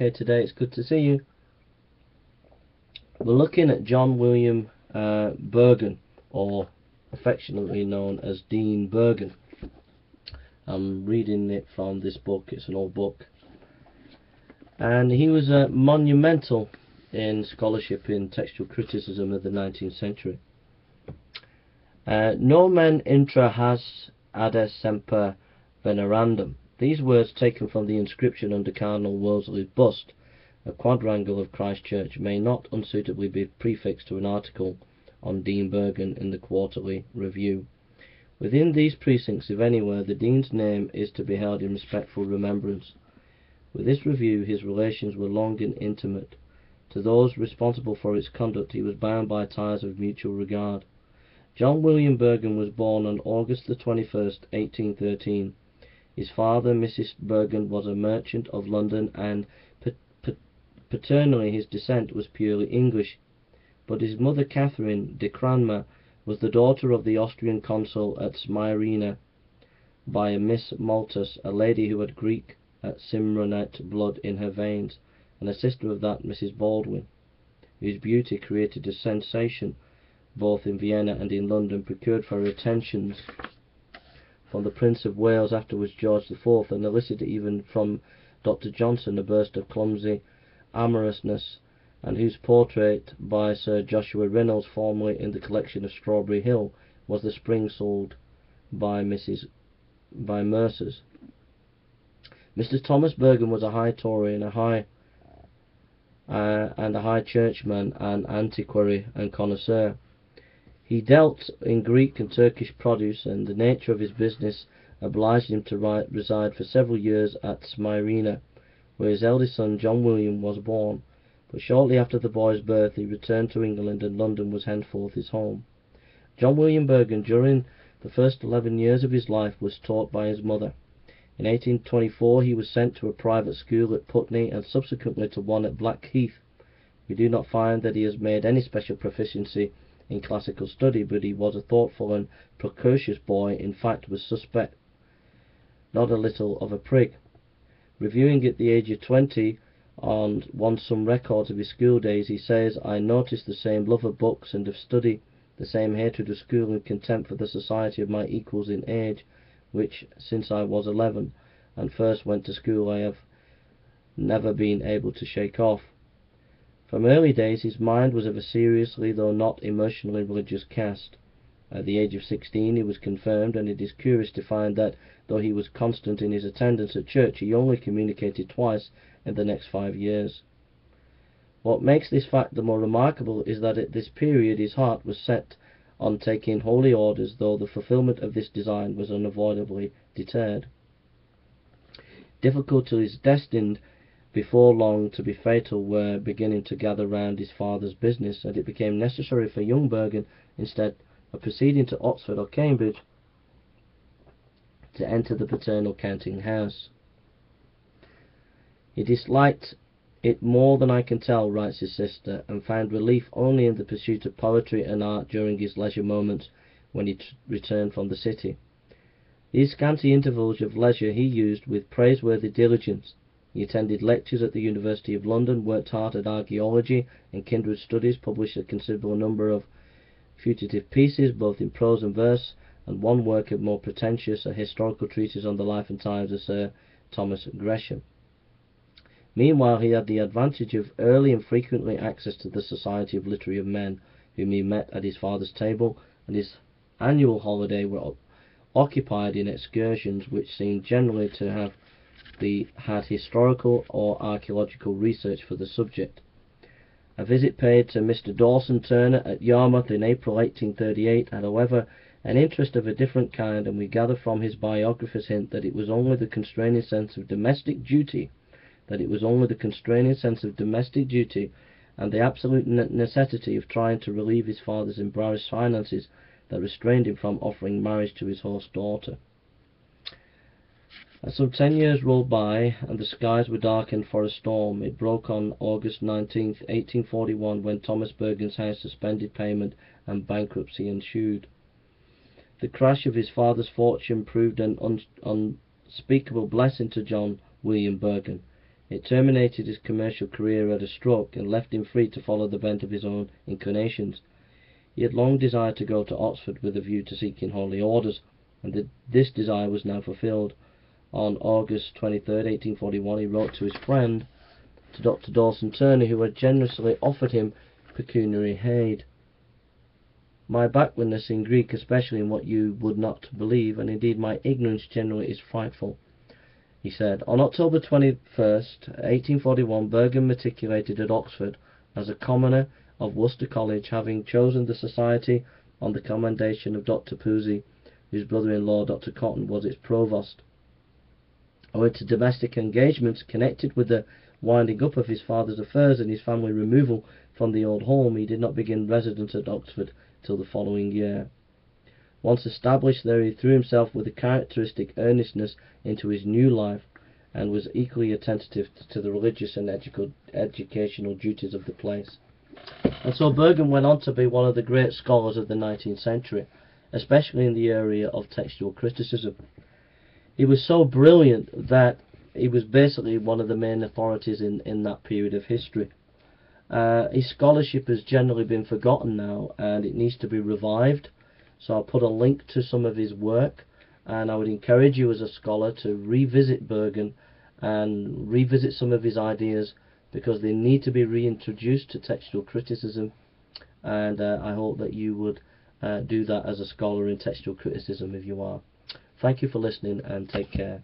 okay today? It's good to see you. We're looking at John William Burgon, or affectionately known as Dean Burgon. I'm reading it from this book. It's an old book. And he was monumental in scholarship in textual criticism of the 19th century. Nomen intra has ad semper venerandum. These words, taken from the inscription under Cardinal Wolsey's bust, a quadrangle of Christ Church, may not unsuitably be prefixed to an article on Dean Burgon in the Quarterly Review. Within these precincts, if anywhere, the Dean's name is to be held in respectful remembrance. With this review his relations were long and intimate. To those responsible for its conduct he was bound by ties of mutual regard. John William Burgon was born on August the 21st, 1813. His father, Mrs. Burgon, was a merchant of London, and paternally his descent was purely English, but his mother, Catherine de Cranmer, was the daughter of the Austrian consul at Smyrna by a Miss Maltus, a lady who had Greek Cimronite blood in her veins, and a sister of that Mrs. Baldwin, whose beauty created a sensation both in Vienna and in London, procured for her attentions from the Prince of Wales, afterwards George IV, and elicited even from Dr. Johnson a burst of clumsy amorousness, and whose portrait by Sir Joshua Reynolds, formerly in the collection of Strawberry Hill, was the spring sold by Mercer's. Mr. Thomas Burgon was a high Tory and a high churchman, an antiquary and connoisseur. He dealt in Greek and Turkish produce, and the nature of his business obliged him to reside for several years at Smyrna, where his eldest son John William was born. But shortly after the boy's birth he returned to England, and London was henceforth his home. John William Burgon, during the first 11 years of his life, was taught by his mother. In 1824 he was sent to a private school at Putney, and subsequently to one at Blackheath. We do not find that he has made any special proficiency in classical study, but he was a thoughtful and precocious boy, in fact was suspect, not a little of a prig. Reviewing at the age of 20 on some records of his school days, he says, "I noticed the same love of books and of study, the same hatred of school and contempt for the society of my equals in age, which, since I was 11 and first went to school, I have never been able to shake off." From early days his mind was of a seriously, though not emotionally religious cast. At the age of 16 he was confirmed, and it is curious to find that, though he was constant in his attendance at church, he only communicated twice in the next 5 years. What makes this fact the more remarkable is that at this period his heart was set on taking holy orders, though the fulfilment of this design was unavoidably deterred. Difficulties destined before long to be fatal were beginning to gather round his father's business, and it became necessary for young Burgon, instead of proceeding to Oxford or Cambridge, to enter the paternal counting house. He disliked it more than I can tell, writes his sister, and found relief only in the pursuit of poetry and art during his leisure moments when he returned from the city. These scanty intervals of leisure he used with praiseworthy diligence. He attended lectures at the University of London, worked hard at archaeology and kindred studies, published a considerable number of fugitive pieces, both in prose and verse, and one work of more pretentious, a historical treatise on the life and times of Sir Thomas Gresham. Meanwhile he had the advantage of early and frequently access to the society of literary men, whom he met at his father's table, and his annual holiday were occupied in excursions which seemed generally to have had historical or archaeological research for the subject. A visit paid to Mr. Dawson Turner at Yarmouth in April 1838 had, however, an interest of a different kind, and we gather from his biographer's hint that it was only the constraining sense of domestic duty and the absolute necessity of trying to relieve his father's embarrassed finances that restrained him from offering marriage to his host daughter. As some 10 years rolled by, and the skies were darkened for a storm, it broke on August 19, 1841, when Thomas Burgon's house suspended payment and bankruptcy ensued. The crash of his father's fortune proved an unspeakable blessing to John William Burgon. It terminated his commercial career at a stroke and left him free to follow the bent of his own inclinations. He had long desired to go to Oxford with a view to seeking holy orders, and this desire was now fulfilled. On August 23rd, 1841, he wrote to his friend, to Dr. Dawson Turner, who had generously offered him pecuniary aid. My backwardness in Greek, especially in what you would not believe, and indeed my ignorance generally, is frightful, he said. On October 21st, 1841, Burgon matriculated at Oxford as a commoner of Worcester College, having chosen the society on the commendation of Dr. Pusey, whose brother-in-law, Dr. Cotton, was its provost. Owing to domestic engagements connected with the winding up of his father's affairs and his family removal from the old home, he did not begin residence at Oxford till the following year. Once established there, he threw himself with a characteristic earnestness into his new life, and was equally attentive to the religious and educational duties of the place. And so Burgon went on to be one of the great scholars of the 19th century, especially in the area of textual criticism. He was so brilliant that he was basically one of the main authorities in that period of history. His scholarship has generally been forgotten now, and it needs to be revived. So I'll put a link to some of his work, and I would encourage you as a scholar to revisit Burgon and revisit some of his ideas, because they need to be reintroduced to textual criticism, and I hope that you would do that as a scholar in textual criticism if you are. Thank you for listening, and take care.